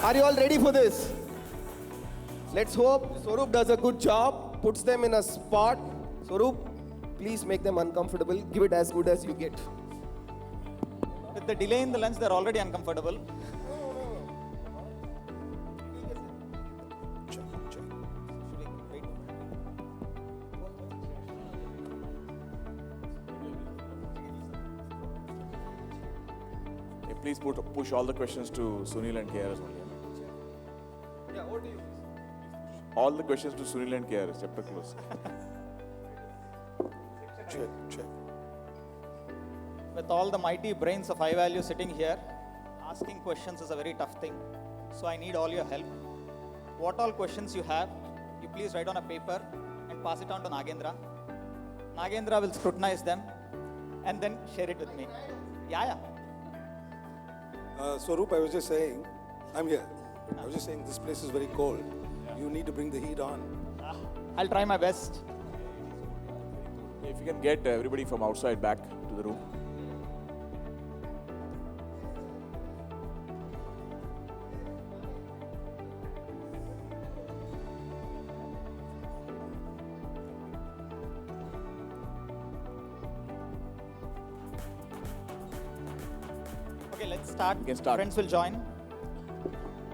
Are you all ready for this? Let's hope Swaroop does a good job, puts them in a spot. Swaroop, please make them uncomfortable. Give it as good as you get. With the delay in the lunch, they're already uncomfortable. Check. Should we wait? Hey, please push all the questions to Sunil and KRS only. Yeah, what do you? All the questions to Sunil and KRS. Chapter close. Check. With all the mighty brains of high value sitting here, asking questions is a very tough thing. So I need all your help. What all questions you have, you please write on a paper and pass it on to Nagendra. Nagendra will scrutinize them and then share it with me. Yeah. Swaroop, I was just saying, I'm here. I was just saying this place is very cold. You need to bring the heat on. I'll try my best. If you can get everybody from outside back to the room. Okay, let's start. We can start. Friends will join.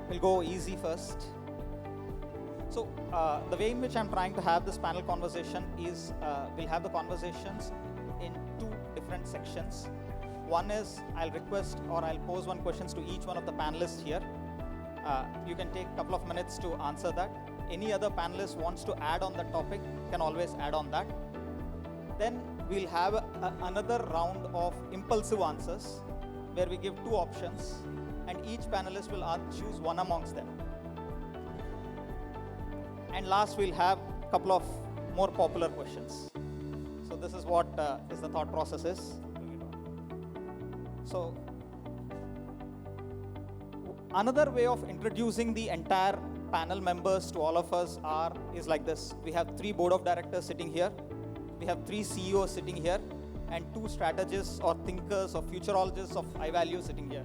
We'll go easy first. So, the way in which I'm trying to have this panel conversation is we'll have the conversations in two different sections. One is I'll request or I'll pose one questions to each one of the panelists here. You can take a couple of minutes to answer that. Any other panelist wants to add on the topic can always add on that. Then we'll have another round of impulsive answers where we give two options and each panelist will choose one amongst them. And last we'll have a couple of more popular questions. So this is what is the thought process is. So another way of introducing the entire panel members to all of us is like this. We have 3 board of directors sitting here. We have 3 CEOs sitting here and 2 strategists or thinkers or futurologists of high value sitting here.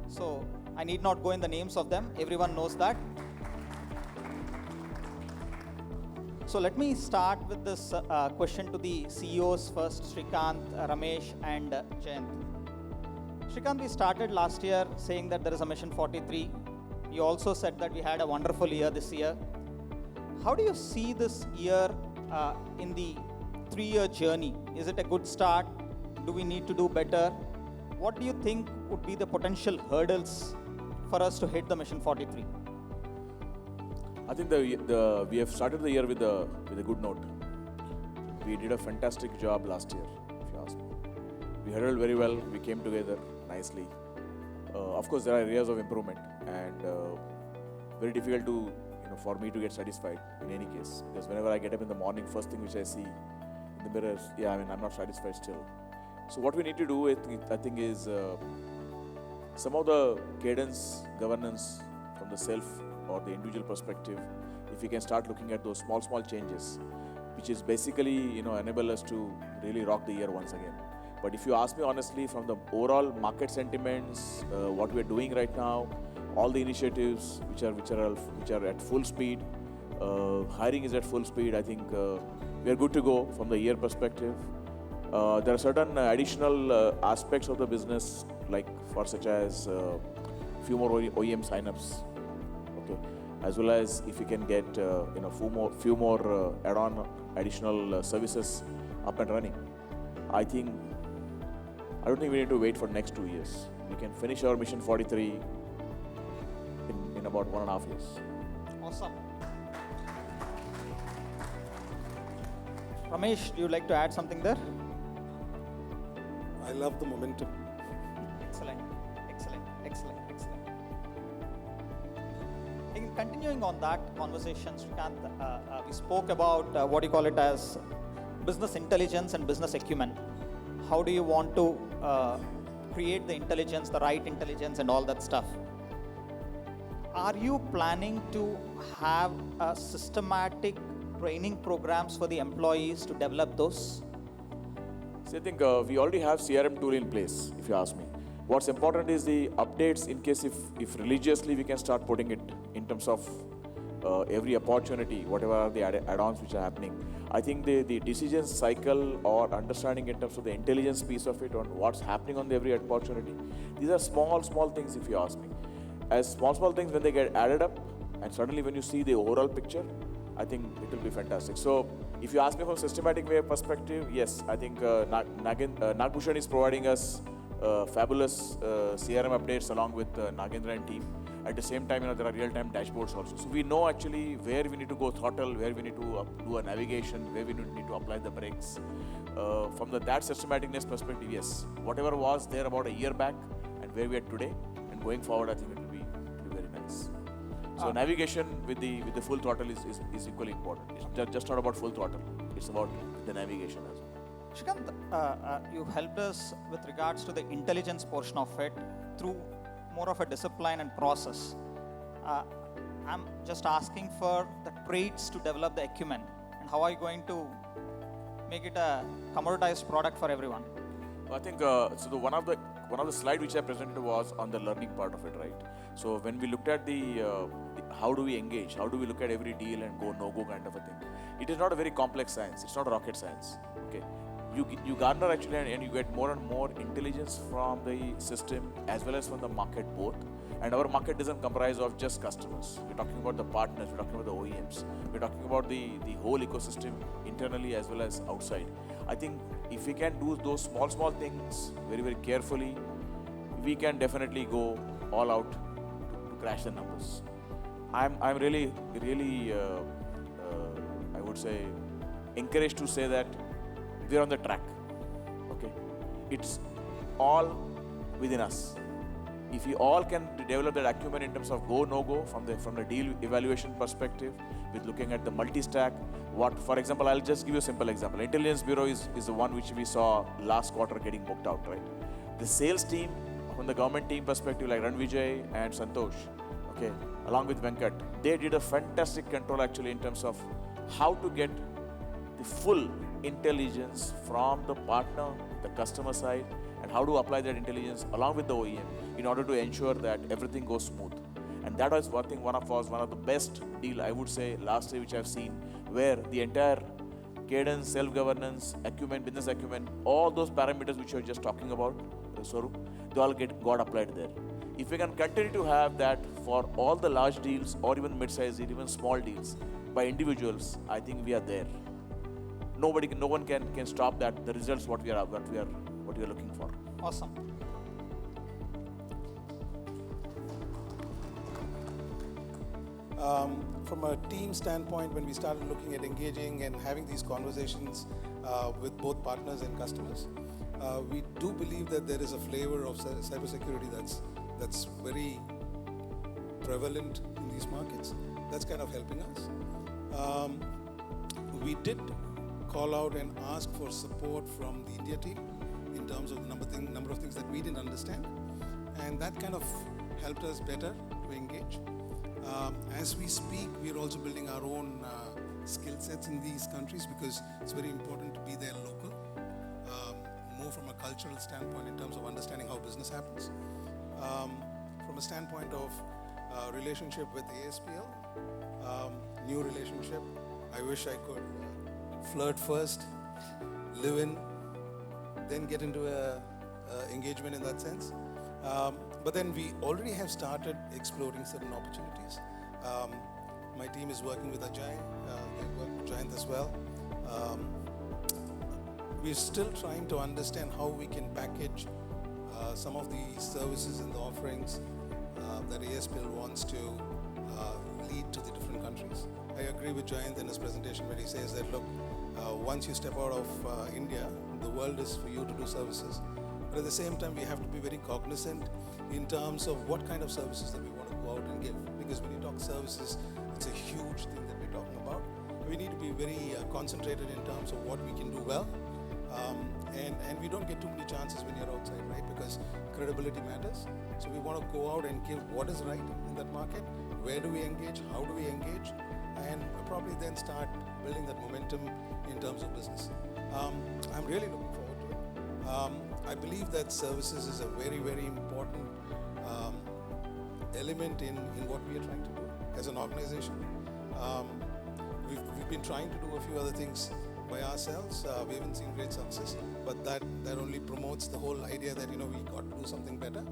So I need not go in the names of them. Everyone knows that. So let me start with this question to the CEOs first, Srikanth, Ramesh and Jayant. Srikanth, we started last year saying that there is a Mission 43. You also said that we had a wonderful year this year. How do you see this year in the 3-year journey? Is it a good start? Do we need to do better? What do you think would be the potential hurdles for us to hit the Mission 43? I think we have started the year with a good note. We did a fantastic job last year, if you ask me. We handled very well. We came together nicely. Of course, there are areas of improvement, and very difficult to for me to get satisfied in any case. Because whenever I get up in the morning, first thing which I see in the mirror, I'm not satisfied still. So what we need to do, I think, is some of the cadence, governance from the self or the individual perspective, if we can start looking at those small changes, which is basically enable us to really rock the year once again. But if you ask me honestly, from the overall market sentiments, what we are doing right now, all the initiatives which are at full speed, hiring is at full speed. I think we are good to go from the year perspective. There are certain additional aspects of the business, like such as few more OEM signups. Okay, as well as if we can get few more add-on additional services up and running. I don't think we need to wait for next 2 years. We can finish our Mission 43 in about 1.5 years. Awesome. Ramesh, do you like to add something there? I love the momentum. Excellent. Continuing on that conversation, Srikanth, we spoke about what you call it as business intelligence and business acumen. How do you want to create the intelligence, the right intelligence and all that stuff? Are you planning to have systematic training programs for the employees to develop those? So I think we already have CRM tool in place, if you ask me. What's important is the updates in case if religiously we can start putting it in terms of every opportunity, whatever are the add-ons which are happening. I think the decision cycle or understanding in terms of the intelligence piece of it on what's happening on the every opportunity. These are small things if you ask me. As small things when they get added up and suddenly when you see the overall picture, I think it will be fantastic. So if you ask me from systematic way perspective, yes, I think Nagbhushan is providing us fabulous CRM updates along with Nagendra and team. At the same time, there are real-time dashboards also. So we know actually where we need to go throttle, where we need to do a navigation, where we need to apply the brakes. From that systematicness perspective, yes, whatever was there about a year back and where we are today and going forward, I think it will be very nice. So navigation with the full throttle is equally important. It's just not about full throttle. It's about the navigation as well. Shrikant, you helped us with regards to the intelligence portion of it through more of a discipline and process. I'm just asking for the traits to develop the acumen, and how are you going to make it a commoditized product for everyone? I think so. One of the slide which I presented was on the learning part of it, right? So when we looked at the how do we engage, how do we look at every deal and go no go kind of a thing, it is not a very complex science. It's not a rocket science. Okay, you garner actually and you get more and more intelligence from the system as well as from the market both. And our market doesn't comprise of just customers. We're talking about the partners, we're talking about the OEMs, we're talking about the whole ecosystem internally as well as outside. I think if we can do those small things very carefully, we can definitely go all out to crash the numbers. I'm really I would say encouraged to say that we're on the track. Okay, it's all within us. If we all can develop that acumen in terms of go no go from the deal evaluation perspective, with looking at the multi-stack. What, for example, I'll just give you a simple example. Intelligence Bureau is the one which we saw last quarter getting booked out, right? The sales team from the government team perspective, like Ranvijay and Santosh, okay, along with Venkat, they did a fantastic control actually in terms of how to get the full intelligence from the partner, the customer side, and how to apply that intelligence along with the OEM in order to ensure that everything goes smooth. And that was one of the best deal I would say last year which I've seen, where the entire cadence, self-governance, acumen, business acumen, all those parameters which you're just talking about, Swaroop, they all got applied there. If we can continue to have that for all the large deals or even mid-size deals, even small deals by individuals, I think we are there. No one can stop that. The results what we are looking for. Awesome. From a team standpoint, when we started looking at engaging and having these conversations with both partners and customers, we do believe that there is a flavor of cybersecurity that's very prevalent in these markets. That's kind of helping us. We did call out and ask for support from the India team in terms of the number of things that we didn't understand, and that kind of helped us better to engage. As we speak, we are also building our own skill sets in these countries because it's very important to be there local, more from a cultural standpoint in terms of understanding how business happens. From a standpoint of relationship with ASPL, new relationship, I wish I could flirt first, live in, then get into a engagement in that sense. But then we already have started exploring certain opportunities. My team is working with Ajay, they work with Jayant as well. We're still trying to understand how we can package some of the services and the offerings that ASPL wants to lead to the different countries. I agree with Jayant in his presentation where he says that, look, once you step out of India, the world is for you to do services. But at the same time, we have to be very cognizant in terms of what kind of services that we want to go out and give. Because when you talk services, it's a huge thing that we're talking about. We need to be very concentrated in terms of what we can do well. And we don't get too many chances when you're outside, right? Because credibility matters. So we want to go out and give what is right in that market. Where do we engage? How do we engage? And probably then start building that momentum in terms of business. I'm really looking forward to it. I believe that services is a very, very important um, element in what we are trying to do as an organization. Um, we've been trying to do a few other things by ourselves. We haven't seen great success, but that only promotes the whole idea that we got to do something better.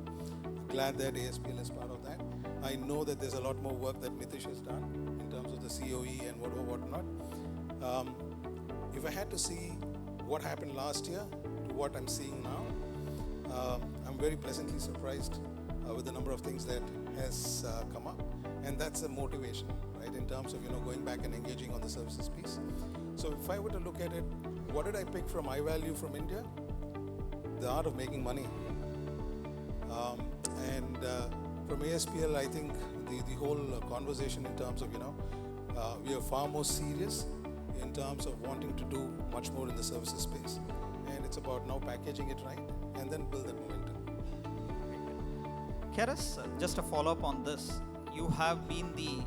Glad that ASPL is part of that. I know that there's a lot more work that Mitish has done in terms of the COE and whatnot. If I had to see what happened last year to what I'm seeing now, I'm very pleasantly surprised with the number of things that has come up, and that's a motivation, right? In terms of going back and engaging on the services piece. So if I were to look at it, what did I pick from iValue from India? The art of making money. And from ASPL, I think the whole conversation in terms of we are far more serious in terms of wanting to do much more in the services space, and it's about now packaging it right and then build that momentum. Keras, just a follow-up on this. You have been the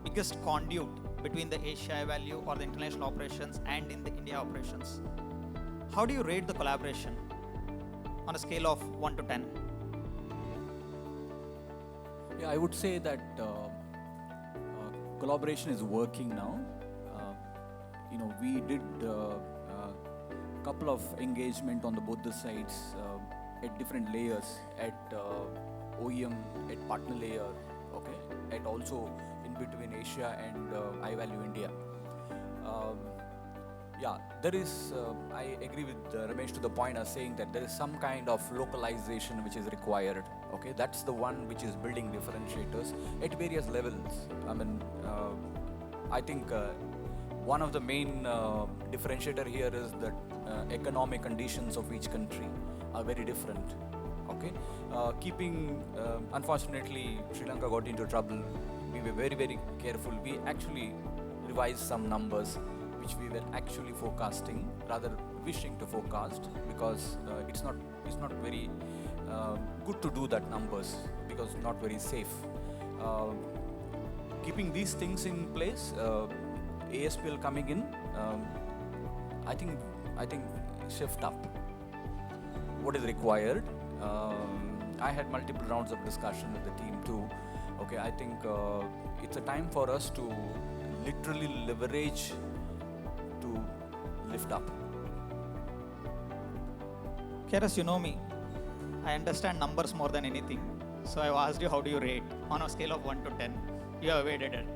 biggest conduit between the Asia value or the international operations and in the India operations. How do you rate the collaboration on a scale of 1 to 10? Yeah, I would say that collaboration is working now. We did a couple of engagement on both the sides at different layers, at OEM, at partner layer, okay, and also in between Asia and iValue India. There is, I agree with Ramesh to the point of saying that there is some kind of localization which is required. Okay, that's the one which is building differentiators at various levels. I think one of the main differentiator here is that economic conditions of each country are very different. Okay, unfortunately, Sri Lanka got into trouble. We were very, very careful. We actually revised some numbers which we were actually forecasting, rather wishing to forecast, because it's not very good to do that numbers, because not very safe. Keeping these things in place, ASPL coming in, I think shift up what is required. I had multiple rounds of discussion with the team too. Okay, I think it's a time for us to literally leverage to lift up. Keras, you know me. I understand numbers more than anything. So I've asked you, how do you rate on a scale of 1 to 10? You have evaded it.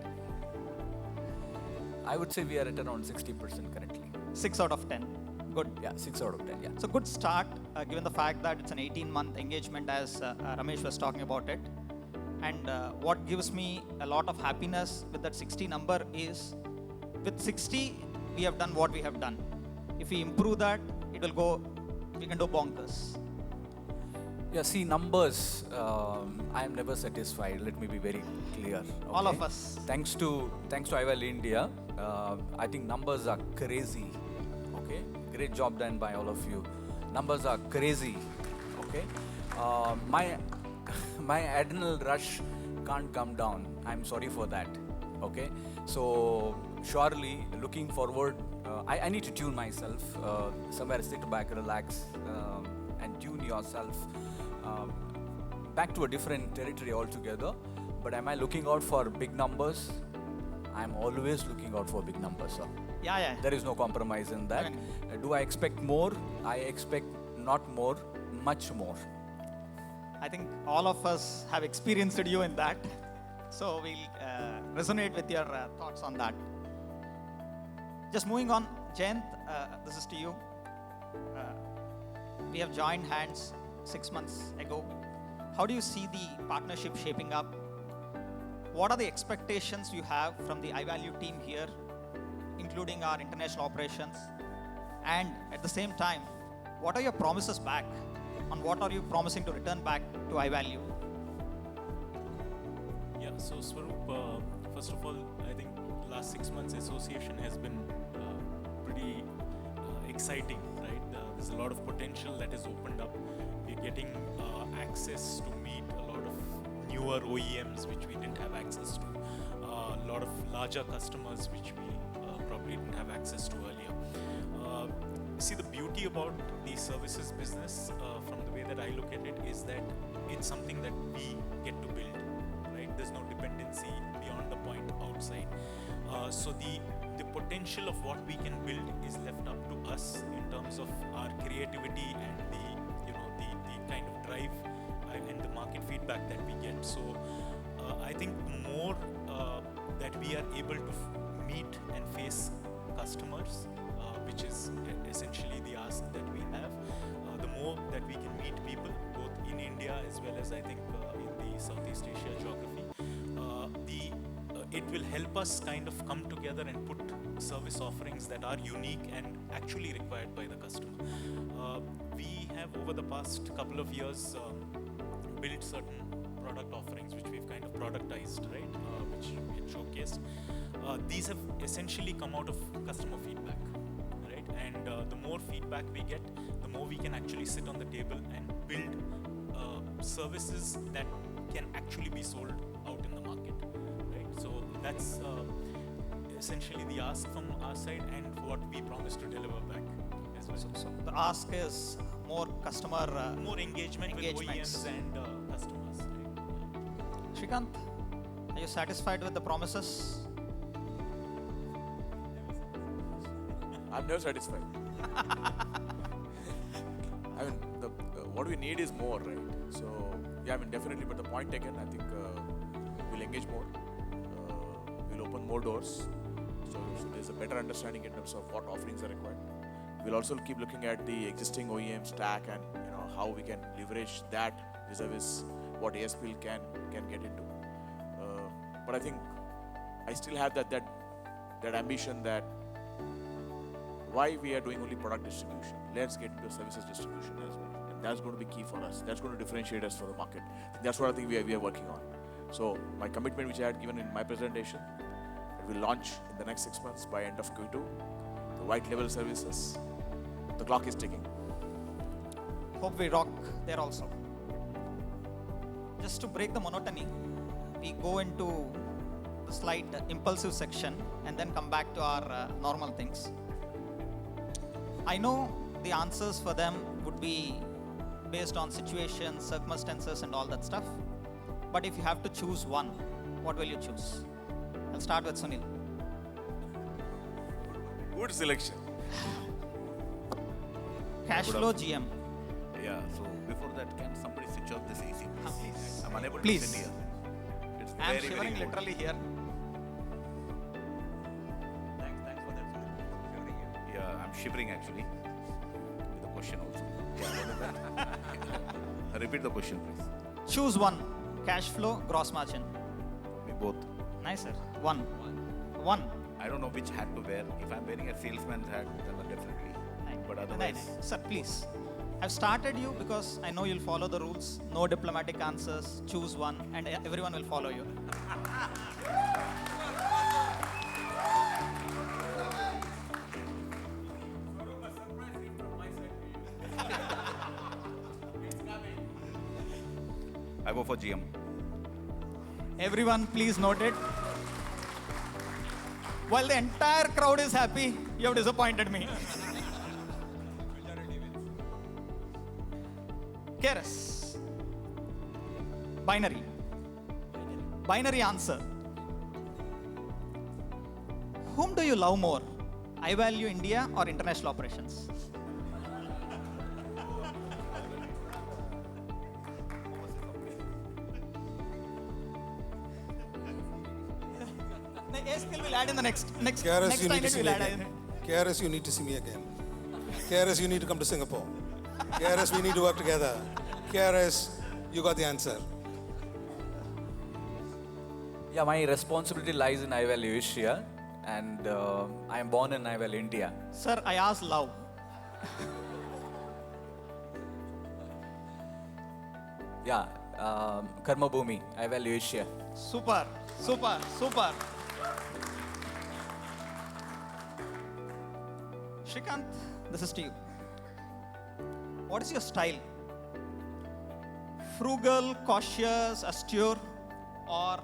I would say we are at around 60% currently. 6 out of 10. Good. Yeah, 6 out of 10, yeah. So good start, given the fact that it's an 18-month engagement, as Ramesh was talking about it. And what gives me a lot of happiness with that 60 number is, with 60, we have done what we have done. If we improve that, we can do bonkers. Yeah, see, numbers, I am never satisfied. Let me be very clear. Okay? All of us. Thanks to iValue India, I think numbers are crazy. Okay, great job done by all of you. Numbers are crazy. Okay, my adrenal rush can't come down. I'm sorry for that. Okay, so surely looking forward, I need to tune myself. Somewhere sit back, relax, and tune yourself back to a different territory altogether. But am I looking out for big numbers? I'm always looking out for big numbers, sir. Yeah. There is no compromise in that. Do I expect more? I expect not more, much more. I think all of us have experienced you in that. So we'll resonate with your thoughts on that. Just moving on, Jayant, this is to you. We have joined hands 6 months ago. How do you see the partnership shaping up? What are the expectations you have from the iValue team here, including our international operations? And at the same time, what are your promises back? On what are you promising to return back to iValue? Yeah, so Swaroop, first of all, I think last 6 months association has been pretty exciting, right? There's a lot of potential that has opened up. We're getting access to meet a lot of newer OEMs which we didn't have access to, a lot of larger customers which we probably didn't have access to earlier. see, the beauty about the services business, from the way that I look at it, is that it's something that we get to build, right? There's no dependency beyond the point outside. So the potential of what we can build is left up to us in terms of our creativity and the kind of drive and the market feedback that we get. So I think the more that we are able to meet and face customers, which is essentially the ask that we have, the more that we can meet people, both in India as well as I think in the Southeast Asia geography, it will help us kind of come together and put service offerings that are unique and actually required by the customer. We have over the past couple of years built certain product offerings which we've kind of productized, right? Which we had showcased. These have essentially come out of customer feedback, right? And the more feedback we get, the more we can actually sit on the table and build services that can actually be sold out in the market, right? So that's essentially the ask from our side and what we promise to deliver back as well. So the ask is more customer More engagement with engagements. OEMs and customers, right? Shrikant, are you satisfied with the promises? I'm never satisfied. I mean, what we need is more, right? So, yeah, I mean, definitely, but the point taken, I think we'll engage more. We'll open more doors. So there's a better understanding in terms of what offerings are required. We'll also keep looking at the existing OEM stack and how we can leverage that vis-a-vis what ASPL can get into. But I think I still have that ambition that why we are doing only product distribution. Let's get into services distribution as well. And that's going to be key for us. That's going to differentiate us for the market. That's what I think we are working on. So my commitment which I had given in my presentation, it will launch in the next 6 months by end of Q2. The white label services, the clock is ticking. Hope we rock there also. Just to break the monotony, we go into the slight impulsive section and then come back to our normal things. I know the answers for them would be based on situations, circumstances and all that stuff. But if you have to choose one, what will you choose? I'll start with Sunil. Good selection. Cash flow GM. Yeah, so before that, can somebody switch off this AC? Please. I'm unable Please. to sit here. It's I'm very, shivering very cold. literally here. Thanks for that. Shivering here. Yeah, I'm shivering actually. With a question also. Yeah, what is that? Repeat the question, please. Choose one. Cash flow, gross margin. We both. Nice, sir. One. I don't know which hat to wear. If I'm wearing a salesman's hat, then definitely. But otherwise, Sir, please. I've started you because I know you'll follow the rules. No diplomatic answers. Choose one, and everyone will follow you. I go for GM. Everyone, please note it. While the entire crowd is happy, you have disappointed me. Keras. Binary. Binary answer. Whom do you love more? iValue India or international operations? ASPL will add in the next KRS, you need to see will me add in. again. KRS, you need to see me again. KRS, you need to come to Singapore. KRS, we need to work together. KRS, you got the answer. Yeah, my responsibility lies in iValue Asia, and I am born in iValue India. Sir, I asked love. Yeah, Karma Bhumi, iValue Asia. Super. Shrikant, this is to you. What is your style? Frugal, cautious, austere, or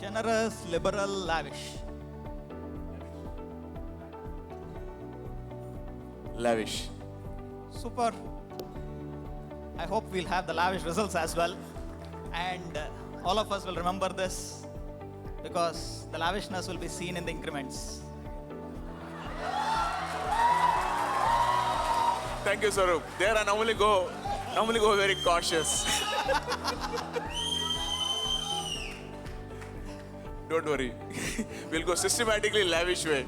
generous, liberal, lavish? lavish. Super. I hope we'll have the lavish results as well. And all of us will remember this because the lavishness will be seen in the increments. Thank you, Sarup. There I normally go very cautious. Don't worry. We'll go systematically lavish way.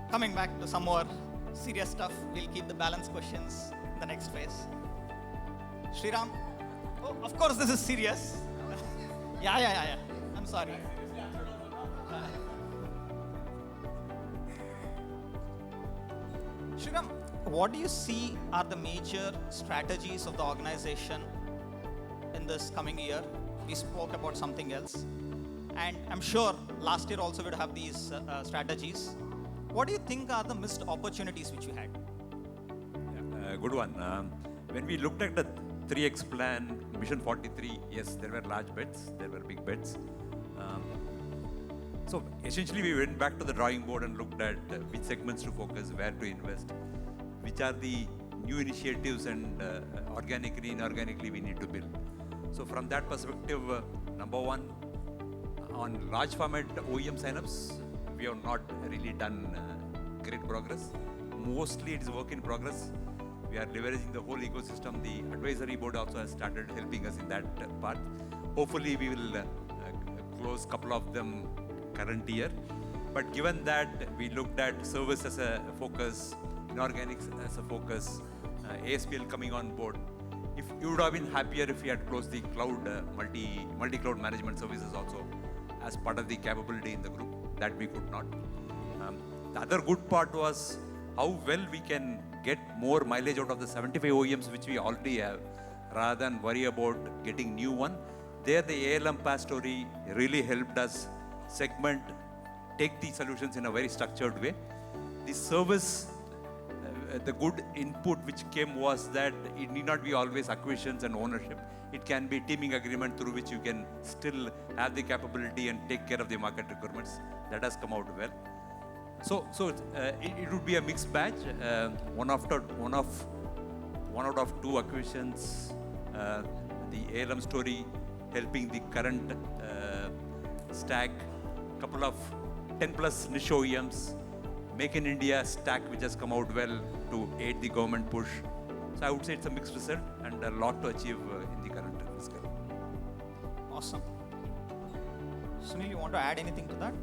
Coming back to some more serious stuff, we'll keep the balance questions in the next phase. Sriram, oh, of course this is serious. Yeah. I'm sorry. Sriram, what do you see are the major strategies of the organization in this coming year? We spoke about something else. And I'm sure last year also we'd have these strategies. What do you think are the missed opportunities which you had? Good one. When we looked at the 3X plan, Mission 43, yes, there were large bets, there were big bets. So essentially we went back to the drawing board and looked at which segments to focus, where to invest, which are the new initiatives and organically, inorganically we need to build. So from that perspective, number one, on large format OEM signups, we have not really done great progress. Mostly it is work in progress. We are leveraging the whole ecosystem. The advisory board also has started helping us in that part. Hopefully we will close a couple of them current year. But given that we looked at service as a focus, inorganics as a focus, ASPL coming on board, if you would have been happier if we had closed the cloud, multi-cloud management services also as part of the capability in the group. That we could not. The other good part was how well we can get more mileage out of the 75 OEMs which we already have, rather than worry about getting new one. There the ALM PaaS story really helped us segment, take the solutions in a very structured way. The service, the good input which came was that it need not be always acquisitions and ownership. It can be teaming agreement through which you can still have the capability and take care of the market requirements. That has come out well. So it would be a mixed batch. One out of two acquisitions. The ALM story helping the current stack. Couple of 10 plus niche OEMs. Make in India stack which has come out well to aid the government push. So I would say it's a mixed result and a lot to achieve in the current fiscal. Awesome. Sunil, you want to add anything to that?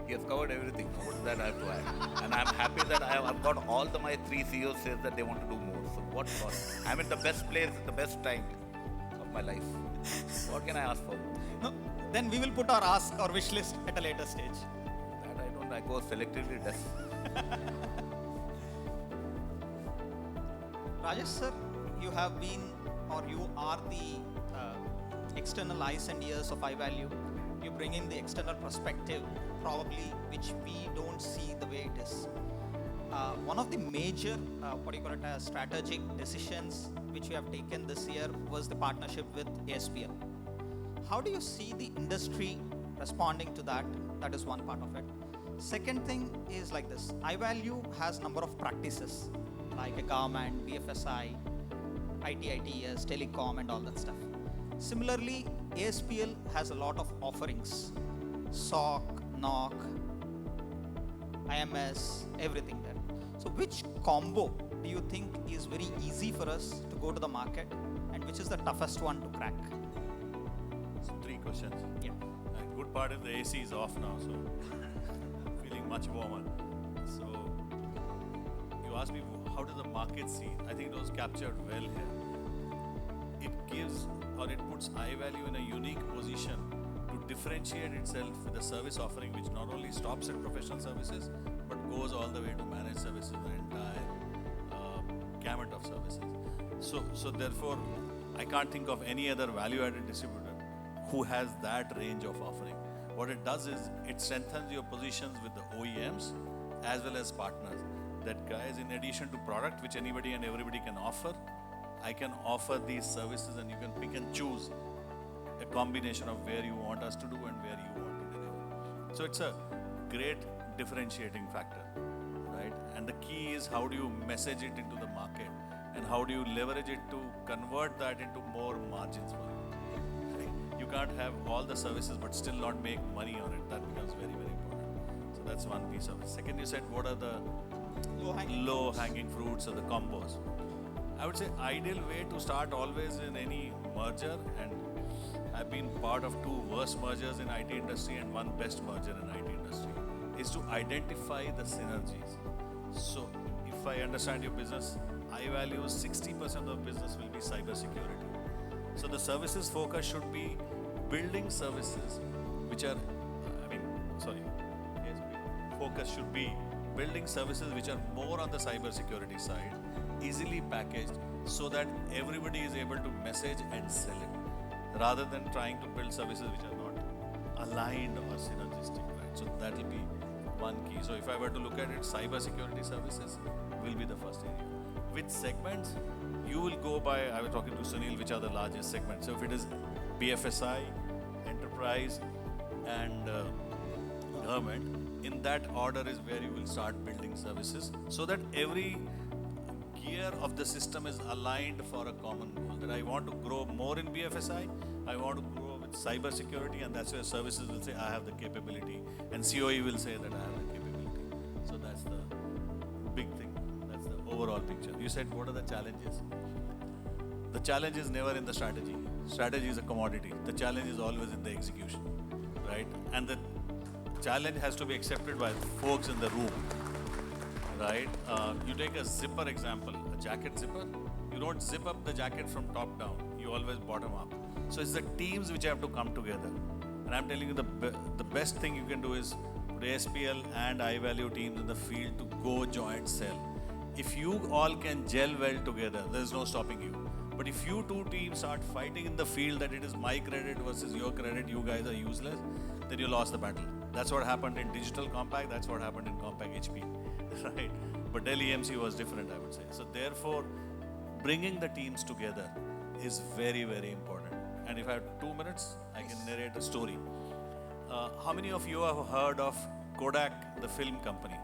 He has covered everything. What that I have to add? And I'm happy that I've got all my three CEOs says that they want to do more. So what not? I'm in the best place at the best time of my life. What can I ask for? No. Then we will put our ask or wish list at a later stage. That I don't. I go selectively. That's Rajesh sir, you have been or you are the external eyes and ears of iValue. You bring in the external perspective, probably which we don't see the way it is. One of the major, strategic decisions which we have taken this year was the partnership with ASPL. How do you see the industry responding to that? That is one part of it. Second thing is like this. iValue has number of practices like a government, BFSI, ITITS, telecom and all that stuff. Similarly, ASPL has a lot of offerings. SOC, NOC, IMS, everything there. So which combo do you think is very easy for us to go to the market and which is the toughest one to crack? So 3 questions. Yeah. Good part is the AC is off now, so feeling much warmer. So you asked me how does the market see it? I think it was captured well here. It gives or it puts iValue in a unique position to differentiate itself with a service offering which not only stops at professional services but goes all the way to managed services, the entire gamut of services. So therefore, I can't think of any other value-added distributor who has that range of offering. What it does is it strengthens your positions with the OEMs as well as partners. That guys, in addition to product which anybody and everybody can offer, I can offer these services and you can pick and choose a combination of where you want us to do and where you want to deliver. So it's a great differentiating factor, right? And the key is how do you message it into the market and how do you leverage it to convert that into more margins for you. Right? You can't have all the services but still not make money on it. That becomes very, very important. So that's one piece of it. Second, you said what are the low-hanging fruits or the combos. I would say ideal way to start always in any merger, and I've been part of 2 worst mergers in IT industry and 1 best merger in IT industry, is to identify the synergies. So if I understand your business, iValue 60% of business will be cybersecurity. So the services focus should be building services which are, focus should be building services which are more on the cybersecurity side, easily packaged so that everybody is able to message and sell it, rather than trying to build services which are not aligned or synergistic, right? So that will be one key. So if I were to look at it, cybersecurity services will be the first area. With segments, you will go by, I was talking to Sunil, which are the largest segments. So if it is BFSI, enterprise, and government, in that order is where you will start building services so that every gear of the system is aligned for a common goal. That I want to grow more in BFSI, I want to grow with cyber security, and that's where services will say I have the capability, and COE will say that I have the capability. So that's the big thing. That's the overall picture. You said what are the challenges? The challenge is never in the strategy. Strategy is a commodity. The challenge is always in the execution, right? And the challenge has to be accepted by folks in the room, right? You take a zipper example, a jacket zipper. You don't zip up the jacket from top down. You always bottom up. So it's the teams which have to come together. And I'm telling you, the best thing you can do is put ASPL and iValue teams in the field to go joint sell. If you all can gel well together, there's no stopping you. But if you 2 teams start fighting in the field that it is my credit versus your credit, you guys are useless, then you lost the battle. That's what happened in Digital Compact, that's what happened in Compact HP, right? But Dell EMC was different, I would say. So therefore, bringing the teams together is very, very important. And if I have 2 minutes, I can narrate a story. How many of you have heard of Kodak, the film company?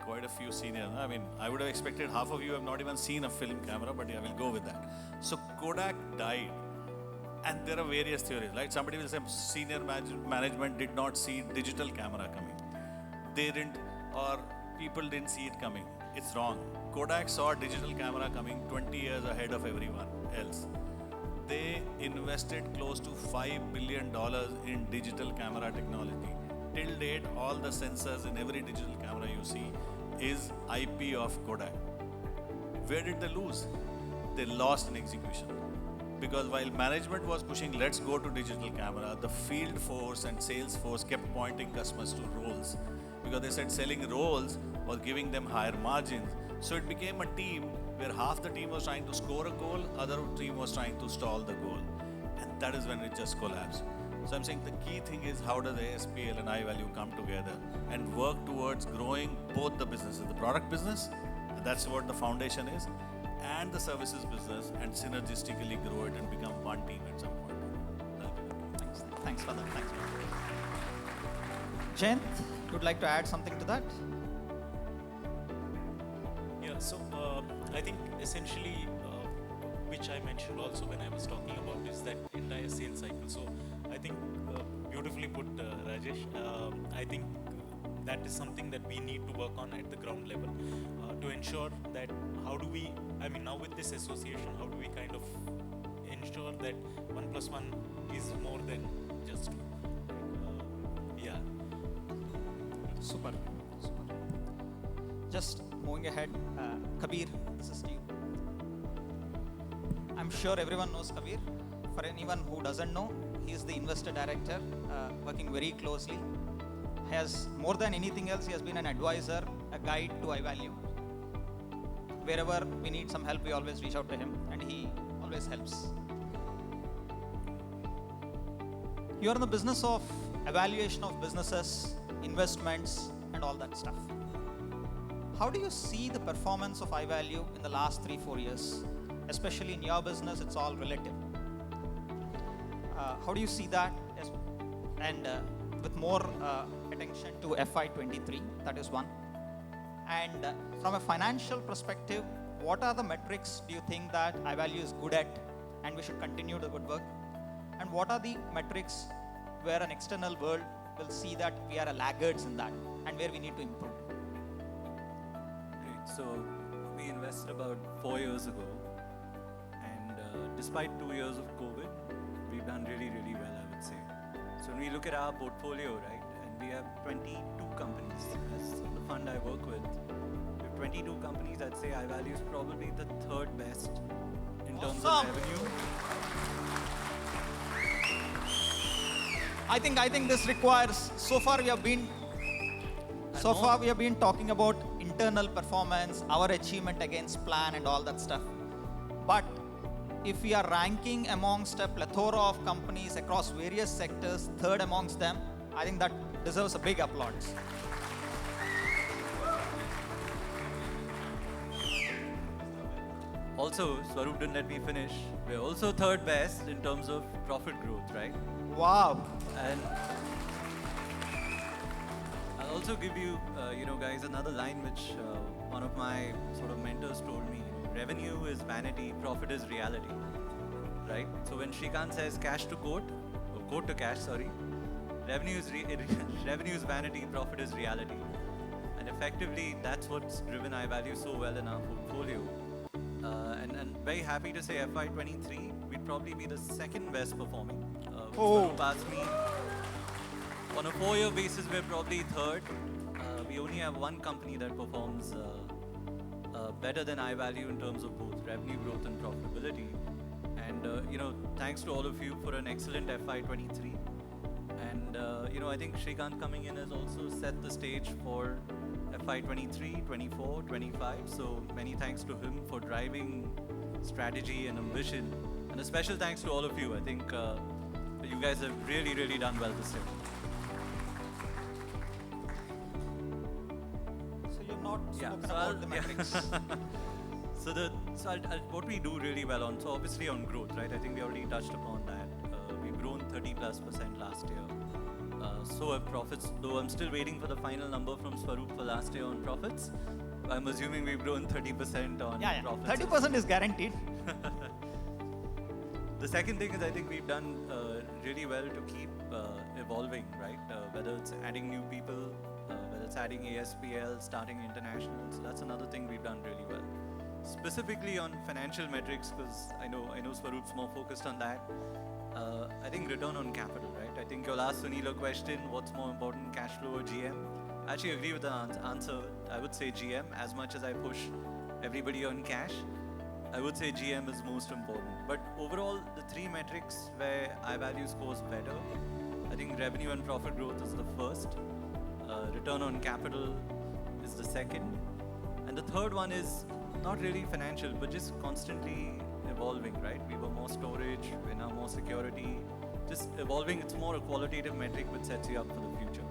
Quite a few seniors. I mean, I would have expected half of you have not even seen a film camera, but I will go with that. So Kodak died. And there are various theories, right? Somebody will say senior management did not see digital camera coming. They didn't, or people didn't see it coming. It's wrong. Kodak saw digital camera coming 20 years ahead of everyone else. They invested close to $5 billion in digital camera technology. Till date, all the sensors in every digital camera you see is IP of Kodak. Where did they lose? They lost in execution. Because while management was pushing, let's go to digital camera, the field force and sales force kept pointing customers to rolls. Because they said selling rolls was giving them higher margins. So it became a team where half the team was trying to score a goal, other team was trying to stall the goal. And that is when it just collapsed. So I'm saying the key thing is how does ASPL and iValue come together and work towards growing both the businesses, the product business, and that's what the foundation is, and the services business, and synergistically grow it and become one team at some point. That'll be the key. Thanks for that. Thanks. Jayant, would like to add something to that? Yeah, so I think essentially, which I mentioned also when I was talking about, is that entire sales cycle. So I think beautifully put, Rajesh. I think that is something that we need to work on at the ground level to ensure that how do we, I mean, now with this association, how do we kind of ensure that 1 + 1 is more than just 2? Yeah. Super. Just moving ahead, Kabir, this is to you. I'm sure everyone knows Kabir. For anyone who doesn't know, he is the investor director, working very closely. Has more than anything else, he has been an advisor, a guide to iValue. Wherever we need some help, we always reach out to him, and he always helps. You are in the business of evaluation of businesses, investments, and all that stuff. How do you see the performance of iValue in the last 3-4 years? especially in your business, it's all relative. How do you see that? And with more attention to FY23, that is one. And from a financial perspective, what are the metrics do you think that iValue is good at and we should continue the good work? And what are the metrics where an external world will see that we are laggards in that and where we need to improve? Great. So we invested about 4 years ago, and despite 2 years of COVID, we've done really, really well, I would say. So when we look at our portfolio, right, and we have 22 companies as the fund I work with. We have 22 companies. I'd say iValue is probably the third best in terms of revenue. I think this requires, so far we have been talking about internal performance, our achievement against plan and all that stuff. But if we are ranking amongst a plethora of companies across various sectors, third amongst them, I think that deserves a big applause. Also, Swaroop didn't let me finish. We're also third best in terms of profit growth, right? Wow. And I'll also give you, guys, another line which one of my sort of mentors told me. Revenue is vanity, profit is reality, right? So when Shrikant says cash to quote, or quote to cash, sorry, revenue is vanity, profit is reality. And effectively, that's what's driven iValue so well in our portfolio. And very happy to say FY23, we'd probably be the second best performing. Swaroop asked me, on a 4-year basis, we're probably third. We only have one company that performs better than iValue in terms of both revenue growth and profitability. And, thanks to all of you for an excellent FY23. And, I think Shrikant coming in has also set the stage for FY23, 24, 25. So many thanks to him for driving strategy and ambition. And a special thanks to all of you. I think you guys have really, really done well this year. So you've not spoken about the metrics. What we do really well on, so obviously on growth, right? I think we already touched upon that. We've grown 30+% last year. So have profits, though I'm still waiting for the final number from Swaroop for last year on profits. I'm assuming we've grown 30% on profits. 30% is guaranteed. The second thing is I think we've done really well to keep evolving, right? Whether it's adding new people, whether it's adding ASPL, starting international. So that's another thing we've done really well. Specifically on financial metrics, because I know Swaroop's more focused on that. I think return on capital, right? I think you'll ask Sunil a question, what's more important, cash flow or GM? I actually agree with the answer. I would say GM. As much as I push everybody on cash, I would say GM is most important. But overall, the three metrics where iValue scores better, I think revenue and profit growth is the first. Return on capital is the second. And the third one is not really financial, but just constantly evolving, right? We were more storage, we're now more security. Just evolving, it's more a qualitative metric which sets you up for the future.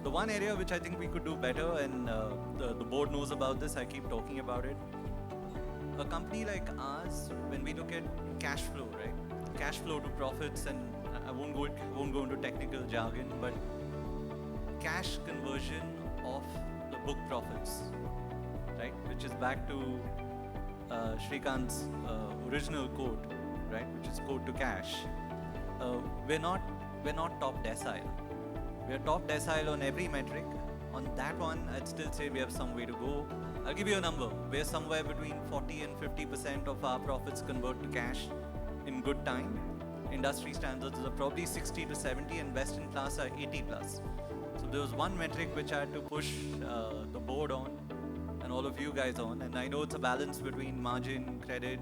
The one area which I think we could do better, and the board knows about this, I keep talking about it. A company like ours, when we look at cash flow, right? Cash flow to profits, and I won't go into technical jargon, but cash conversion of the book profits, right? Which is back to Shrikant's original quote, right? Which is quote to cash. We're not top decile. We're top decile on every metric. On that one, I'd still say we have some way to go. I'll give you a number. We're somewhere between 40 and 50% of our profits convert to cash in good time. Industry standards are probably 60 to 70, and best in class are 80 plus. So there was one metric which I had to push the board on and all of you guys on, and I know it's a balance between margin, credit,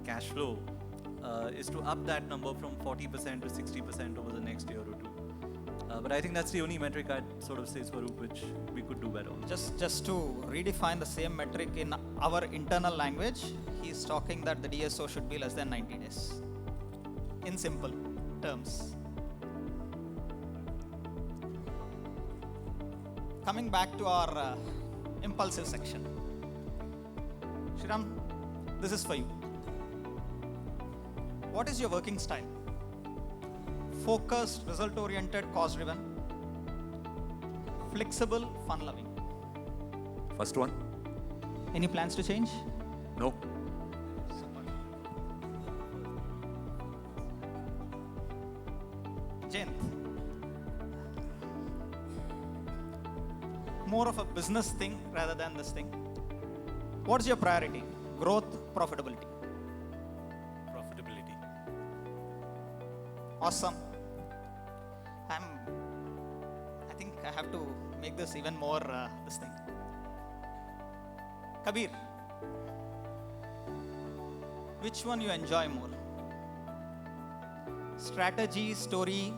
cash flow, is to up that number from 40% to 60% over the next year or two. But I think that's the only metric I'd sort of say, Swaroop, which we could do better on. Just to redefine the same metric in our internal language, he's talking that the DSO should be less than 90 days. In simple terms. Coming back to our impulsive section. Shriram, This is for you. What is your working style? Focused, result-oriented, cause-driven, flexible, fun-loving. First one? Any plans to change? No. Jayant. More of a business thing rather than this thing. What's your priority? Growth, profitability. Profitability. Awesome. I think I have to make this even more this thing. Kabir, which one you enjoy more? Strategy, story,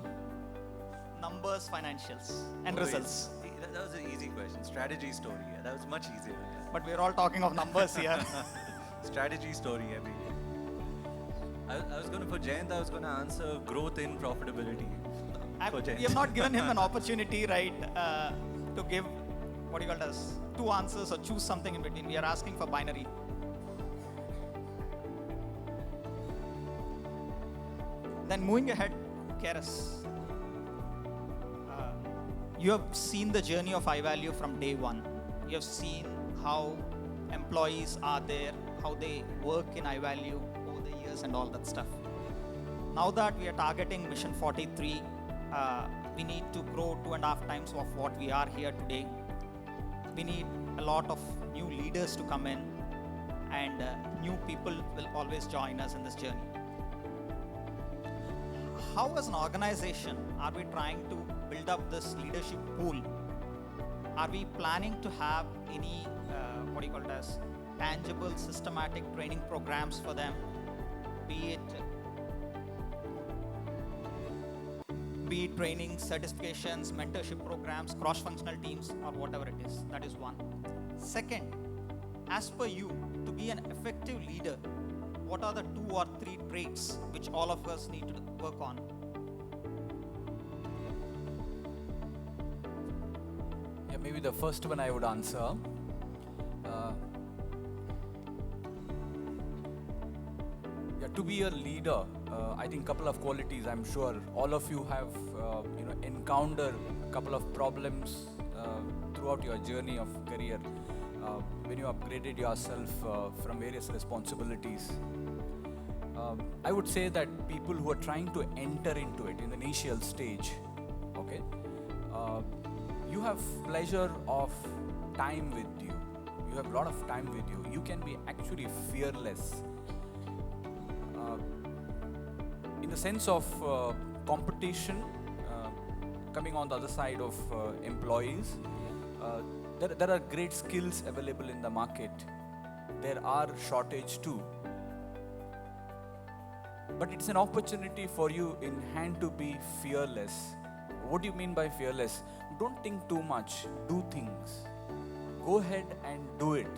numbers, financials, and results. That was an easy question. Strategy story. Yeah, that was much easier. Yeah. But we're all talking of numbers here. Strategy story. I mean, I was going to, for Jayant, I was going to answer growth in profitability. For Jayant. We have not given him an opportunity, right, to give, what do you call it as, two answers or choose something in between. We are asking for binary. Then moving ahead, Keras. You have seen the journey of iValue from day one. You have seen how employees are there, how they work in iValue over the years and all that stuff. Now that we are targeting Mission 43, we need to grow 2.5 times of what we are here today. We need a lot of new leaders to come in, and new people will always join us in this journey. How as an organization are we trying to build up this leadership pool? Are we planning to have any, what do you call it as, tangible, systematic training programs for them? Be it training, certifications, mentorship programs, cross-functional teams, or whatever it is. That is one. Second, as per you, to be an effective leader, what are the 2 or 3 traits which all of us need to work on? Yeah, maybe the first one I would answer. To be a leader, I think couple of qualities. I'm sure all of you have encountered a couple of problems throughout your journey of career when you upgraded yourself from various responsibilities. I would say that people who are trying to enter into it in the initial stage, okay, you have pleasure of time with you. You have a lot of time with you. You can be actually fearless. In the sense of competition, coming on the other side of employees, there are great skills available in the market. There are shortage too. But it's an opportunity for you in hand to be fearless. What do you mean by fearless? Don't think too much. Do things. Go ahead and do it.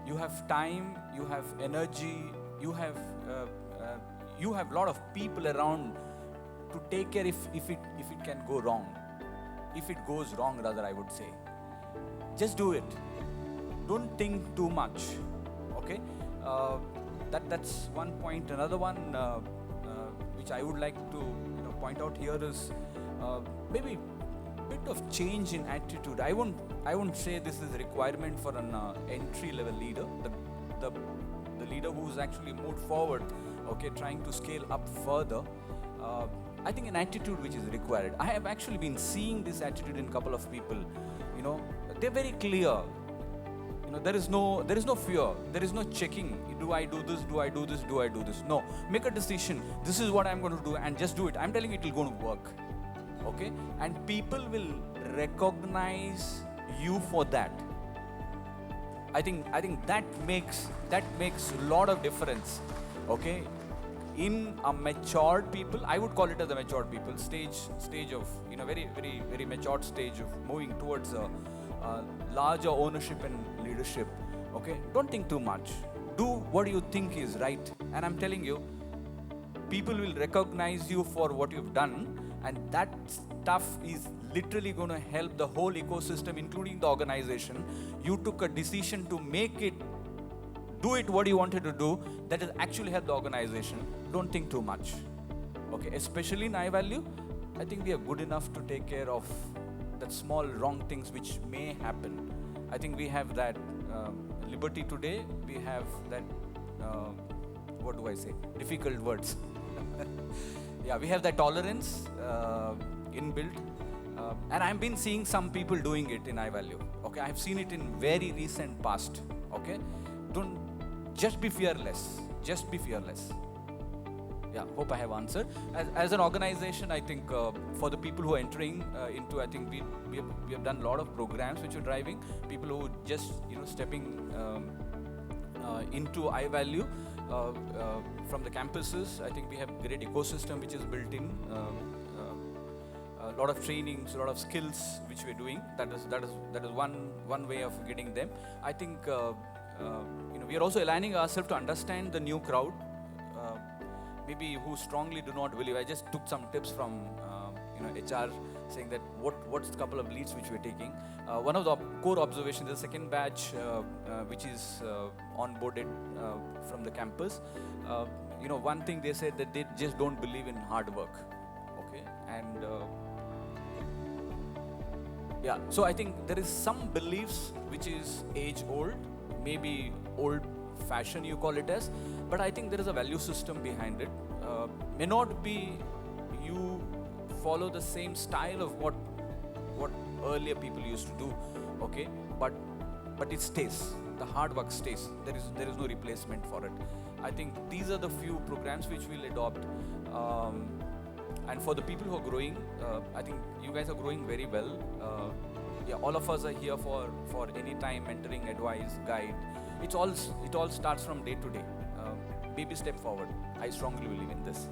You have time, you have energy, you have a lot of people around to take care if it can go wrong. If it goes wrong, rather, I would say. Just do it. Don't think too much. Okay? That's one point. Another one which I would like to point out here is maybe a bit of change in attitude. I won't say this is a requirement for an entry-level leader. The leader who's actually moved forward, okay, trying to scale up further. I think an attitude which is required. I have actually been seeing this attitude in a couple of people. They're very clear. There is no fear. There is no checking. Do I do this? Do I do this? Do I do this? No. Make a decision. This is what I'm going to do, and just do it. I'm telling you, it will going to work. Okay? And people will recognize you for that. I think that makes a lot of difference. Okay? In a matured people, I would call it as a matured people stage of very very very matured stage of moving towards a larger ownership and leadership. Okay, don't think too much. Do what you think is right, and I'm telling you, people will recognize you for what you've done, and that stuff is literally going to help the whole ecosystem, including the organization. You took a decision to make it do it what you wanted to do, that will actually help the organization. Don't think too much. Okay, especially in iValue, I think we are good enough to take care of that small wrong things which may happen. I think we have that liberty today. We have that, what do I say? Difficult words. Yeah, we have that tolerance inbuilt. And I've been seeing some people doing it in iValue. Okay, I've seen it in very recent past. Okay, don't just be fearless. Just be fearless. Yeah, hope I have answered. As an organization, I think for the people who are entering into, I think we have done a lot of programs which are driving people who just stepping into iValue from the campuses. I think we have great ecosystem which is built in. A lot of trainings, a lot of skills which we're doing. That is one way of getting them. I think we are also aligning ourselves to understand the new crowd, maybe who strongly do not believe. I just took some tips from HR, saying that what's the couple of leads which we're taking. One of the core observations, the second batch which is onboarded from the campus. One thing they said that they just don't believe in hard work. Okay, and yeah, so I think there is some beliefs which is age old, maybe old fashion you call it as, but I think there is a value system behind it. May not be you follow the same style of what earlier people used to do, okay, but it stays. The hard work stays. There is no replacement for it. I think these are the few programs which we'll adopt. And for the people who are growing, I think you guys are growing very well. Yeah, all of us are here for any time mentoring, advice, guide. It all starts from day to day. Baby step forward. I strongly believe in this.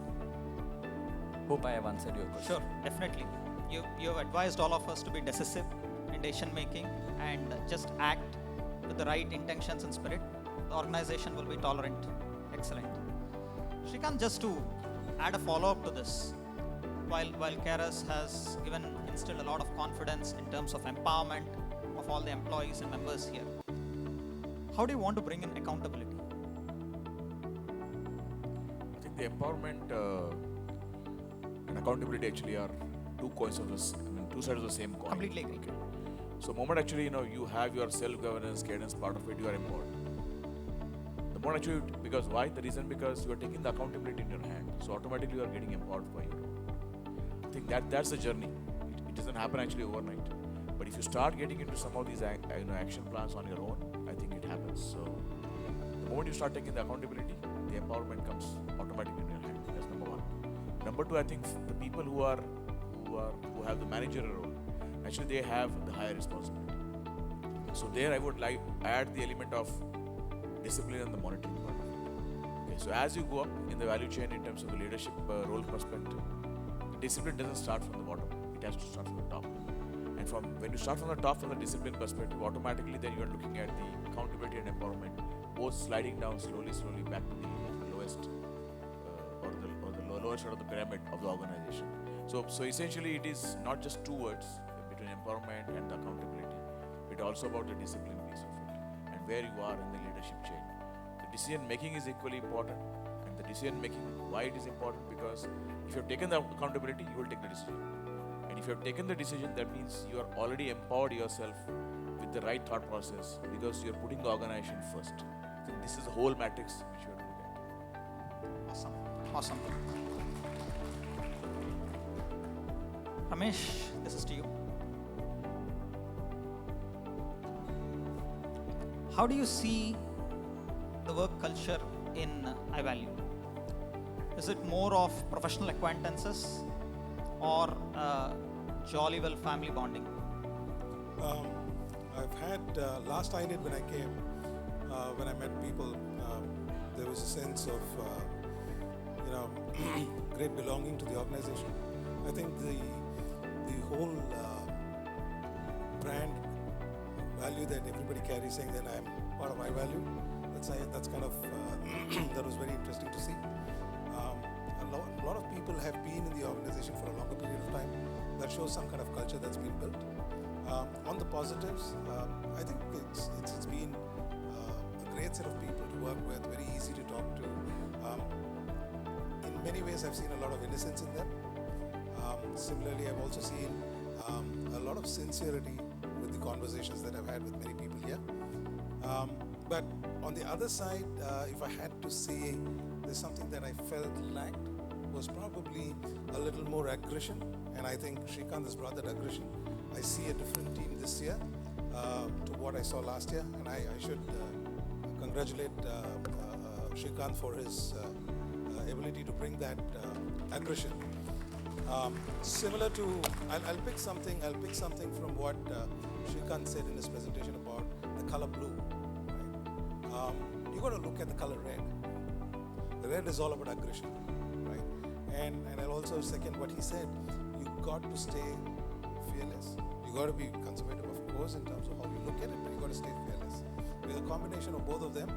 Hope I have answered your question. Sure, definitely. You have advised all of us to be decisive in decision making and just act with the right intentions and spirit. The organization will be tolerant. Excellent. Shrikant, just to add a follow-up to this, while Keras has instilled a lot of confidence in terms of empowerment of all the employees and members here, how do you want to bring in accountability? I think the empowerment and accountability actually are two sides of the same coin. Completely agree. Okay. So moment actually you have your self-governance, guidance part of it, you are empowered. The more actually, because why? The reason because you are taking the accountability in your hand. So automatically you are getting empowered by your own. I think that's the journey. It doesn't happen actually overnight. But if you start getting into some of these action plans on your own, I think it happens. So the moment you start taking the accountability, the empowerment comes automatically in your hand. That's number one. Number two, I think the people who have the managerial role, actually they have the higher responsibility. So there I would like add the element of discipline and the monitoring part of it. Okay, so as you go up in the value chain in terms of the leadership role perspective, the discipline doesn't start from the bottom, it has to start from the top. And when you start from the top, from the discipline perspective, automatically then you are looking at the accountability and empowerment, both sliding down slowly back to the lowest or the lower side of the pyramid of the organization. So essentially it is not just two words between empowerment and the accountability. It's also about the discipline piece of it and where you are in the leadership chain. The decision making is equally important, and the decision making, why it is important, because if you have taken the accountability, you will take the decision. And if you have taken the decision, that means you are already empowered yourself with the right thought process, because you are putting the organization first. So this is the whole matrix which you have to look at. Awesome. Ramesh, this is to you. How do you see the work culture in iValue? Is it more of professional acquaintances or jolly well family bonding? I've had, last I did when I came, when I met people, there was a sense of, great belonging to the organization. I think the whole brand value that everybody carries, saying that I'm part of iValue, that's kind of, that was very interesting to see. A lot of people have been in the organization for a longer period of time. That shows some kind of culture that's been built. On the positives, I think it's been a great set of people to work with, very easy to talk to. In many ways, I've seen a lot of innocence in them. Similarly, I've also seen a lot of sincerity with the conversations that I've had with many people here. But on the other side, if I had to say there's something that I felt lacked, was probably a little more aggression. And I think Srikanth has brought that aggression. I see a different team this year to what I saw last year. And I should congratulate Srikanth for his ability to bring that aggression. Similar to, I'll pick something from what Srikanth said in his presentation about the color blue. Right? You got to look at the color red. The red is all about aggression, right? And I'll also second what he said. You got to stay fearless. You got to be conservative, of course, in terms of how you look at it, but you got to stay fearless. With a combination of both of them,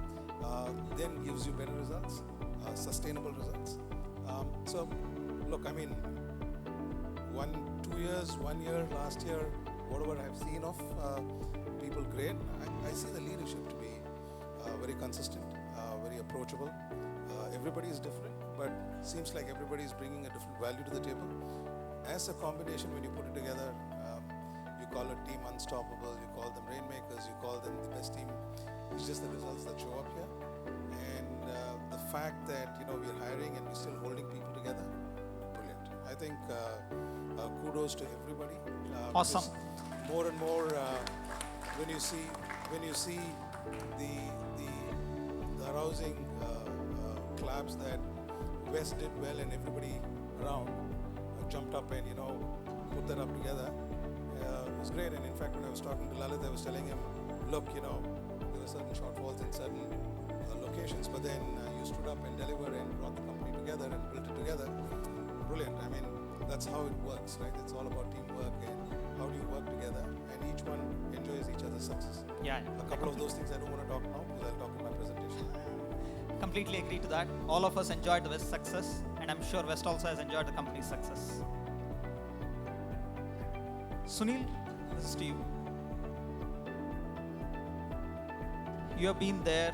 then gives you better results, sustainable results. So, look, I mean, 2 years, 1 year, last year, whatever I've seen of people great, I see the leadership to be very consistent, very approachable. Everybody is different, but seems like everybody is bringing a different value to the table. As a combination, when you put it together, you call a team unstoppable, you call them rainmakers, you call them the best team. It's just the results that show up here. And the fact that, we're hiring and we're still holding people together, brilliant. I think kudos to everybody. Awesome. More and more, when you see the arousing claps that West did well and everybody around jumped up and put that up together, it was great. And in fact, when I was talking to Lalit, I was telling him, look, there were certain shortfalls in certain locations, but then you stood up and delivered and brought the company together and built it together. Brilliant. I mean, that's how it works, right? It's all about teamwork and how do you work together, and each one enjoys each other's success. Yeah. A couple of those things I don't want to talk now because I'll talk in my presentation. Completely agree to that. All of us enjoyed the West success, and I'm sure West also has enjoyed the company's success. Sunil, this is to you. You have been there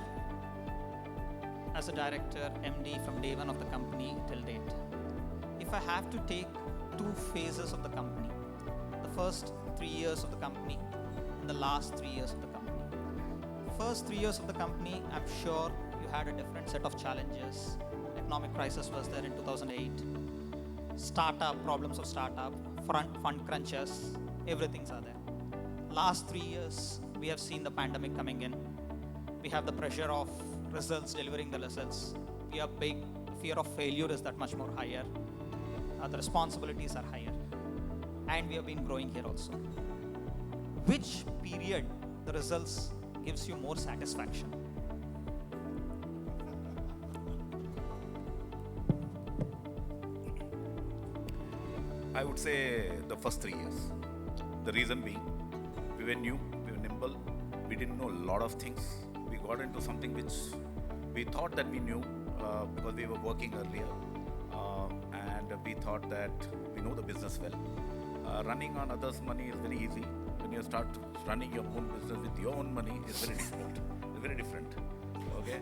as a director, MD from day one of the company till date. If I have to take 2 phases of the company, the first 3 years of the company and the last 3 years of the company. First 3 years of the company, I'm sure you had a different set of challenges. Economic crisis was there in 2008. Startup, problems of startup, fund crunches, everything's are there. Last 3 years, we have seen the pandemic coming in. We have the pressure of results, delivering the results. We are big, fear of failure is that much more higher. The responsibilities are higher. And we have been growing here also. Which period the results gives you more satisfaction? I would say the first 3 years. The reason being, we were new, we were nimble, we didn't know a lot of things. We got into something which we thought that we knew because we were working earlier, and we thought that we know the business well. Running on others' money is very easy. When you start running your own business with your own money, it's very difficult. It's very different. Okay.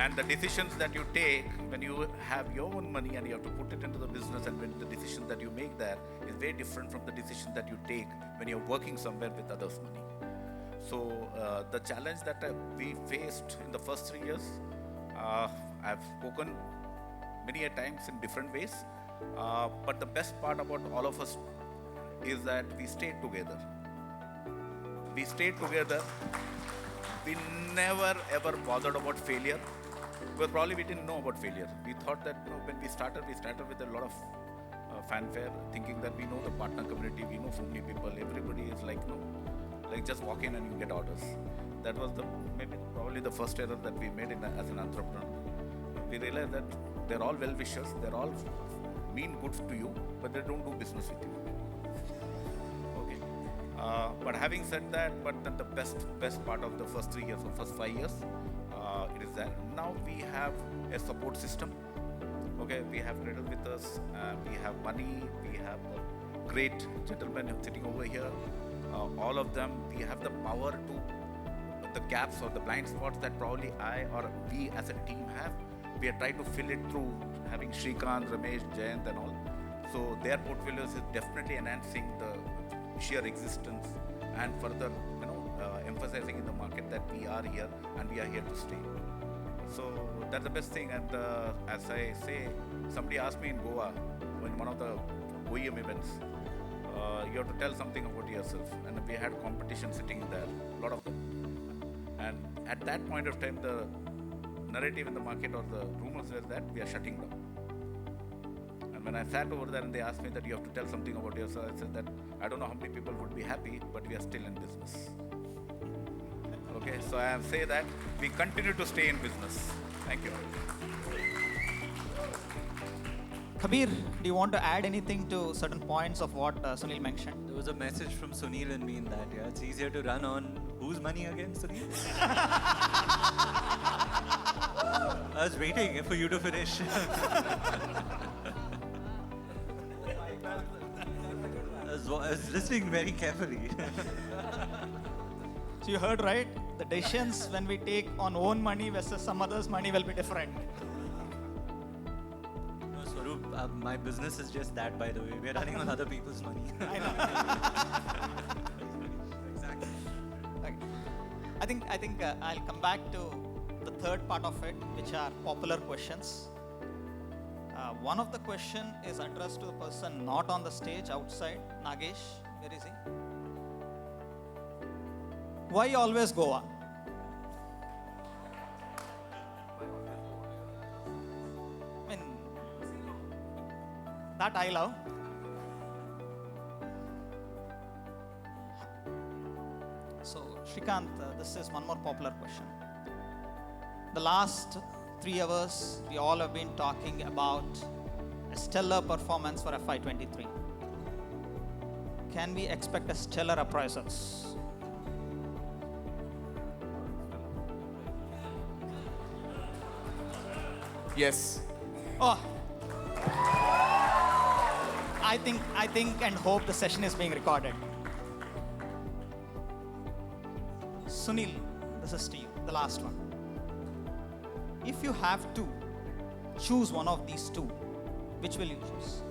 And the decisions that you take when you have your own money and you have to put it into the business, and when the decision that you make there is very different from the decision that you take when you're working somewhere with others' money. So the challenge that we faced in the first 3 years, I've spoken many a times in different ways, but the best part about all of us is that we stayed together. We stayed together. We never ever bothered about failure, because probably we didn't know about failure. We thought that when we started with a lot of fanfare, thinking that we know the partner community, we know so many people, everybody is like just walk in and you get orders. That was probably the first error that we made as an entrepreneur. We realized that they're all well-wishers, they're all mean good to you, but they don't do business with you. Okay. But having said that, but then the best part of the first 3 years or first 5 years, it is that now we have a support system. Okay, we have Cradle with us, we have money, we have a great gentleman sitting over here. all of them, we have the power to the gaps or the blind spots that probably I or we as a team have. We are trying to fill it through having Shrikant, Ramesh, Jayant and all. So their portfolios is definitely enhancing the sheer existence and further, emphasizing in the market that we are here and we are here to stay. So that's the best thing. And as I say, somebody asked me in Goa, in one of the OEM events, you have to tell something about yourself. And we had competition sitting there, a lot of them. And at that point of time, the narrative in the market or the rumors were that we are shutting down. And when I sat over there and they asked me that you have to tell something about yourself, I said that I don't know how many people would be happy, but we are still in business. Okay, so I am saying that we continue to stay in business. Thank you. Kabir, do you want to add anything to certain points of what Sunil mentioned? There was a message from Sunil and me in that, yeah. It's easier to run on whose money again, Sunil? I was waiting for you to finish. I was listening very carefully. So you heard right? The decisions when we take on own money versus some others' money will be different. No, Swaroop, my business is just that, by the way. We're running on other people's money. I know. Exactly. Okay. I think I'll come back to the third part of it, which are popular questions. One of the question is addressed to the person not on the stage, outside. Nagesh, where is he? Why always Goa? I mean, that I love. So, Shrikant, this is one more popular question. The last 3 hours, we all have been talking about a stellar performance for FY23. Can we expect a stellar appraisals? Yes. Oh, I think and hope the session is being recorded. Sunil, this is to you, the last one. If you have to choose one of these two, which will you choose?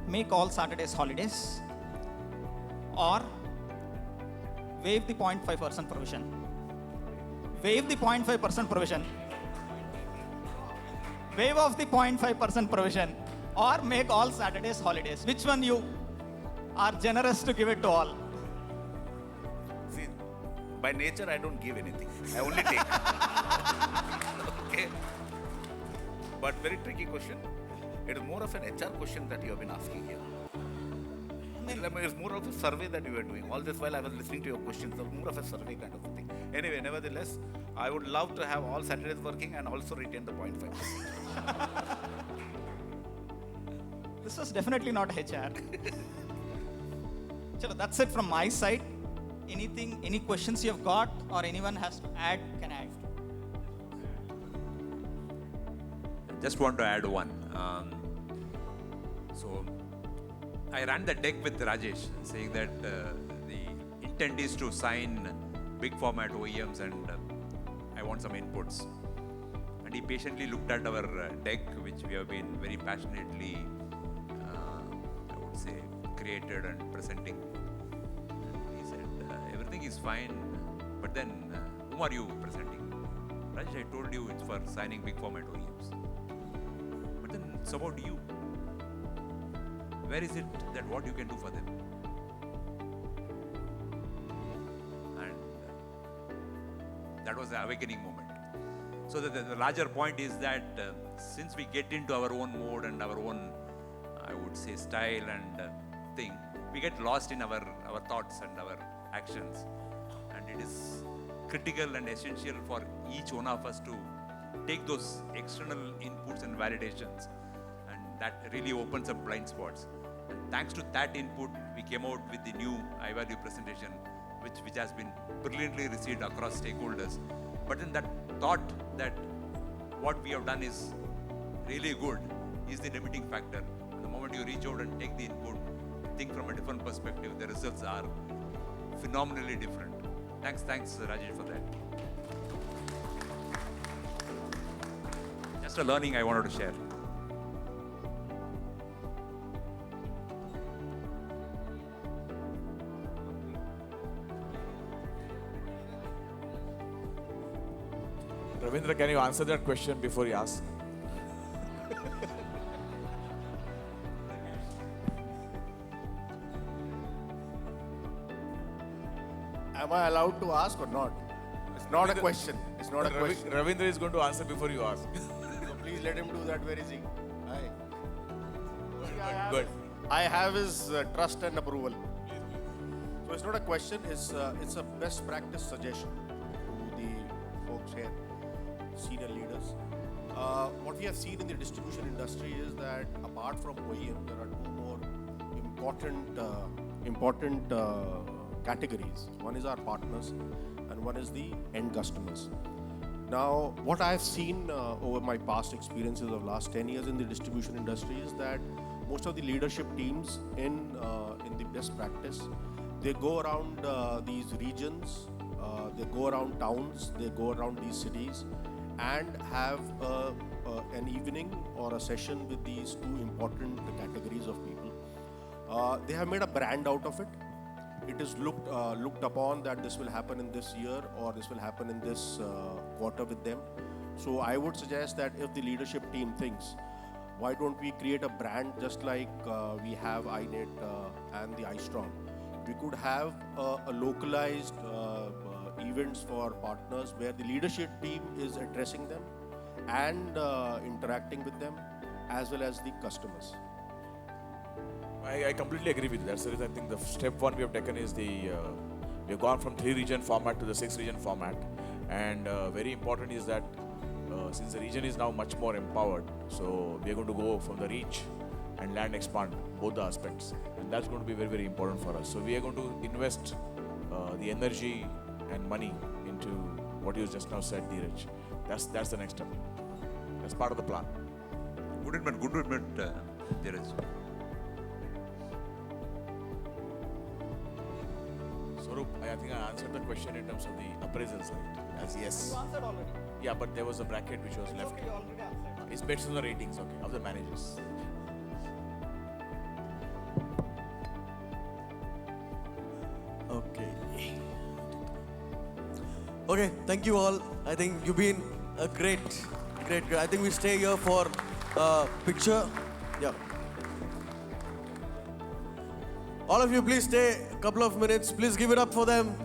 Make all Saturdays holidays or waive the 0.5% provision? Waive the 0.5% provision. Waive off the 0.5% provision or make all Saturdays holidays. Which one you are generous to give it to all? See, by nature, I don't give anything. I only take. Okay. But very tricky question. It is more of an HR question that you have been asking here. It's more of a survey that you are doing. All this while I was listening to your questions, so more of a survey kind of a thing. Anyway, nevertheless, I would love to have all Saturdays working and also retain the 0.5%. This was definitely not HR. Chalo, that's it from my side. Anything, any questions you have got or anyone has to add, can add. Just want to add one. So I ran the deck with Rajesh saying that the intent is to sign big format OEMs and I want some inputs. And he patiently looked at our deck, which we have been very passionately, I would say, created and presenting. And he said, everything is fine, but then whom are you presenting? Rajesh, I told you it's for signing big format OEMs. But then it's about you. Where is it that what you can do for them? And that was the awakening moment. So the larger point is that since we get into our own mode and our own, I would say, style and thing, we get lost in our thoughts and our actions. And it is critical and essential for each one of us to take those external inputs and validations. And that really opens up blind spots. And thanks to that input, we came out with the new iValue presentation, which has been brilliantly received across stakeholders. But then that thought that what we have done is really good is the limiting factor. And the moment you reach out and take the input, think from a different perspective, the results are phenomenally different. Thanks, Rajesh, for that. Just a learning I wanted to share. Ravindra, can you answer that question before you ask? Am I allowed to ask or not? It's not a question. It's not a question. Ravindra is going to answer before you ask. So please let him do that. Where is he? Hi. Good. I have his trust and approval. So it's not a question. It's a best practice suggestion to the folks here, senior leaders. What we have seen in the distribution industry is that apart from OEM, there are two more important categories. One is our partners and one is the end customers. Now, what I've seen over my past experiences of last 10 years in the distribution industry is that most of the leadership teams in the best practice, they go around these regions, they go around towns, they go around these cities and have an evening or a session with these two important categories of people. They have made a brand out of it. It is looked upon that this will happen in this year or this will happen in this quarter with them. So I would suggest that if the leadership team thinks, why don't we create a brand just like we have iNet and the iStrong? We could have a localized events for partners where the leadership team is addressing them and interacting with them as well as the customers. I completely agree with you. That's the reason I think the step one we have taken is we have gone from 3-region format to the 6-region format. And very important is that since the region is now much more empowered, so we are going to go from the reach and land expand, both the aspects. And that's going to be very, very important for us. So we are going to invest the energy and money into what you just now said, Dheeraj. That's the next step. That's part of the plan. Good admit, Dheeraj. Swaroop, I think I answered the question in terms of the appraisal side. As yes. You answered already. Yeah, but there was a bracket which was left. Okay, you already answered. It's based on the ratings, okay, of the managers. Okay, thank you all. I think you've been a great. I think we stay here for a picture. Yeah. All of you, please stay a couple of minutes. Please give it up for them.